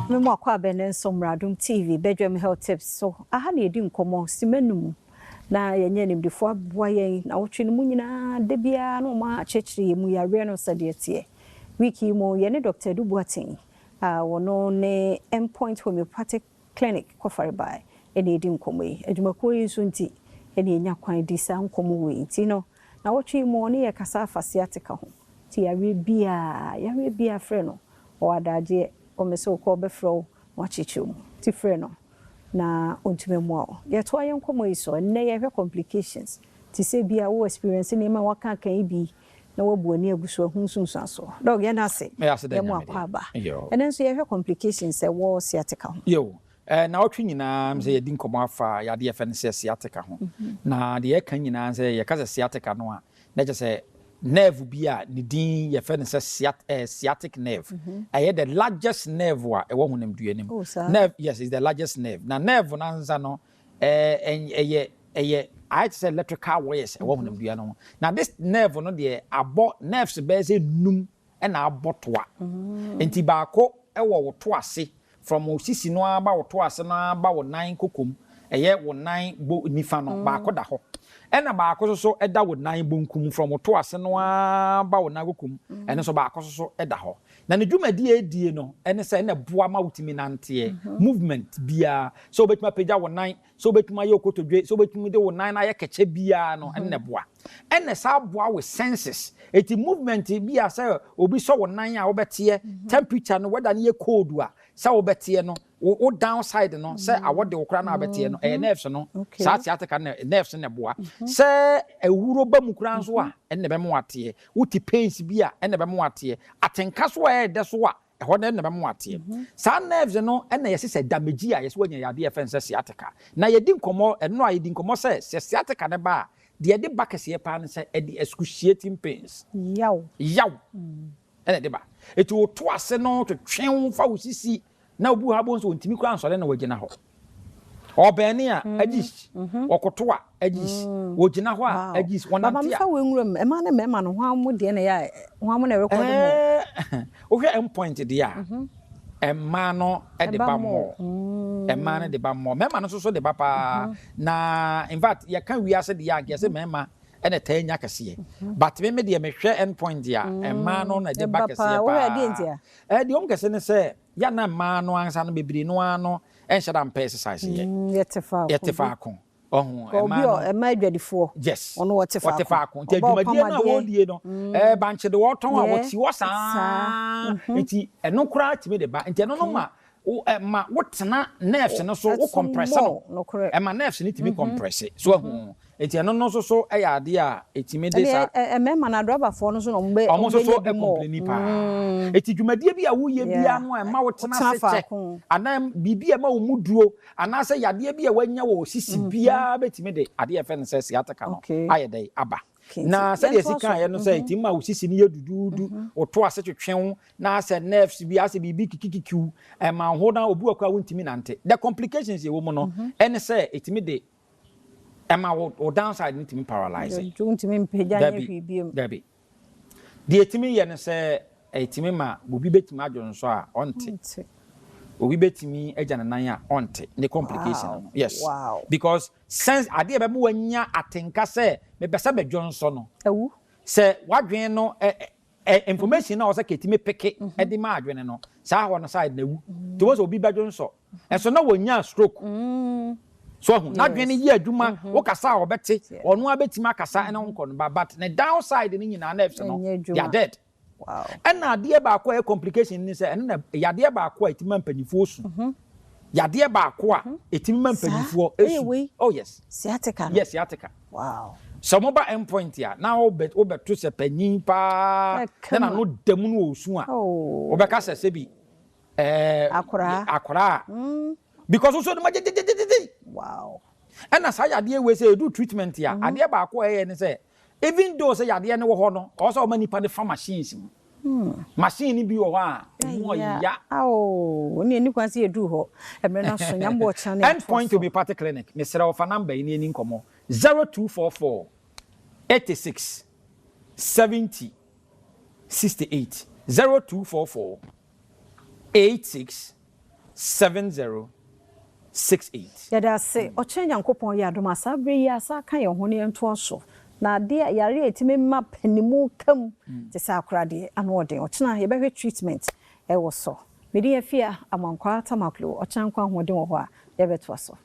Me mo akwa benen somradum TV bedroom health tips so aha na edi nkomo simenum na yenye nimdifo aboa yen na wotwe no mu nyina de bia no ma chechire mu yare no sadetie wiki mo ye ne Dr. Dubuatin wono ne Endpoint Homeopathic Clinic kofare by ene edi nkomo yi adwumako yi so nti ene enya kwan di sa nkomo we nti no na wotwe mo ne ye kasa fa sciatica ho ti yare bia frɛ no o adaje o meso ko be fro wachichum ti frɛ no na ontime mo ye to ayen komo iso na ye hwe complications ti se bia wo experience ni ma waka kan bi na wo bu ani aguso ahunsunsan so dog ye na se ye mo akwa ba enen so ye hwe complications e wo sciatica ho yo na otwe nyina mse ye di nkomo afa ya de efe ne sciatica ho na de ye kan nyina se ye ka sciatica no a na je se nerve bia ni din ye fe ne sciatic nerve the largest nerve wa e wo honam duanim nerve yes is the largest nerve na nerve na nza no I say electrical wires e wo honam dua no na this nerve no de abo nerves be say num e na abotoa enti baako e wo to ase from osisi no aba wo to ase no aba wo nan kokom wo nan bo nifa no baako da ho ena baako so eda wo nan bonkum from to ase no aba wo nan kokom ene so baako so eda ho na ne dwumadi edie no ene se na boa ma wutimi nante movement bia so betuma pagya wo nan so betuma ye okotodwe so betuma de wo nan na ye keche bia no ene boa ene sa boa with senses eti movement bia se obi so wo nan a wo betie temperature no whether ne cold a sa wo betie no o downside no say awode wo kra na abetie no nerves no sa sciatica nerves ne boa say ewuro ba mu kra nso a enne be mo ate wuti pains bia enne be mo ate atenka so e de so a ho ne be mo ate sa nerves no enne yesi say damage a yesi wanya yade efense sciatica na yedi nkomo eno a yedi nkomo say sciatica ne ba de de bakese pa ne say e de excruciating pains yaw enne de ba eti wo to ase no to twen fa wosisi na obu ha bonso ontimi kura ansole na wagina ho obeni a agis okoto a agis wogina ho a agis wonantia baba mfa wenwuram e ma na mema no ho amu de na ya ho amu na record mo o hwe endpoint de a emma no e de ba mo emma no de ba mo mema no so de ba pa na in fact ya kan wi ase de ya ge se mema ene tanya kase but me de me hwe endpoint de a emma no na de ba kase pa o ya de ntia de om kase ne se ya na ma no ansa no bebiri no ano enhyada mpa exercise ye yetefa akon ema adwadifo yes ono wotefa akon ti adwumadie na wodie no banche de woton a woti wosa enti eno kura timi de ba enti eno no ma wotena nerves no so wo compress no ema nerves ni timi compress so enti eno no so ya ade a etimi de sa mema na driver for no so no mbe omo so e complain pa eti dwumadie bi a wo ye bia no ema wotena se check anam bibia ma wo muduo anase yade bia wanya wo sisi bia betimi de ade efe ne se sciatica no ayedai aba na se de sika ye no se eti ma wo sisi ne yedududu wo to ase twetwen na ase nerves bi ase bibi kikikikiu ema ho na obu akwa wontimi nante the complications ye wo mo no ene se etimi de ema wo downside need to be paralyzing ntimi mpegya nye hwibiem dabi de etimi ye ne se etimi ma obi betimi adwo nso a onte obi betimi agya nan a onte ne complication yes because sense ade be mo wanya atenka se me pese bedwo nso no awu se wadwen no information na o se ketimi peke e de ma adwen no sa ho no side na wu to was obi bedwo nso enso na wanya stroke so na dwene yi adwuma wo kasa obete onu abetima akasa ene nko no but the downside ni nyina nerves no they are dead and na de ba akwa complication ni say ene na yade ba akwa etima mpanifo osu yade ba akwa etima mpanifo esu oh yes sciatica yes sciatica so mo ba endpoint ya na obeto se panyin pa na no demu no osu a obeka se bi akora because also wow and as yade we say do treatment ya ade ba akwa ne say even though say yade ne wo ho no also many pa the farm machines machine bi wo ha emu ya oni eni kwan say do ho emre na so nyambo cha ne Endpoint Homeopathic Clinic me sere ofa number ni eni nkomo 0244 86 70 68 0244 86 7068. Yada say oche Nyankopon yɛ adom asa bre yi asa kan ye ho ne nto so. Na de yare etime map panimu kam te sa akra de anoden ochena ye behwe treatment e wo so. Me de afia amankwa tamaklo oche nkwa hoden wo ho a ye beto so.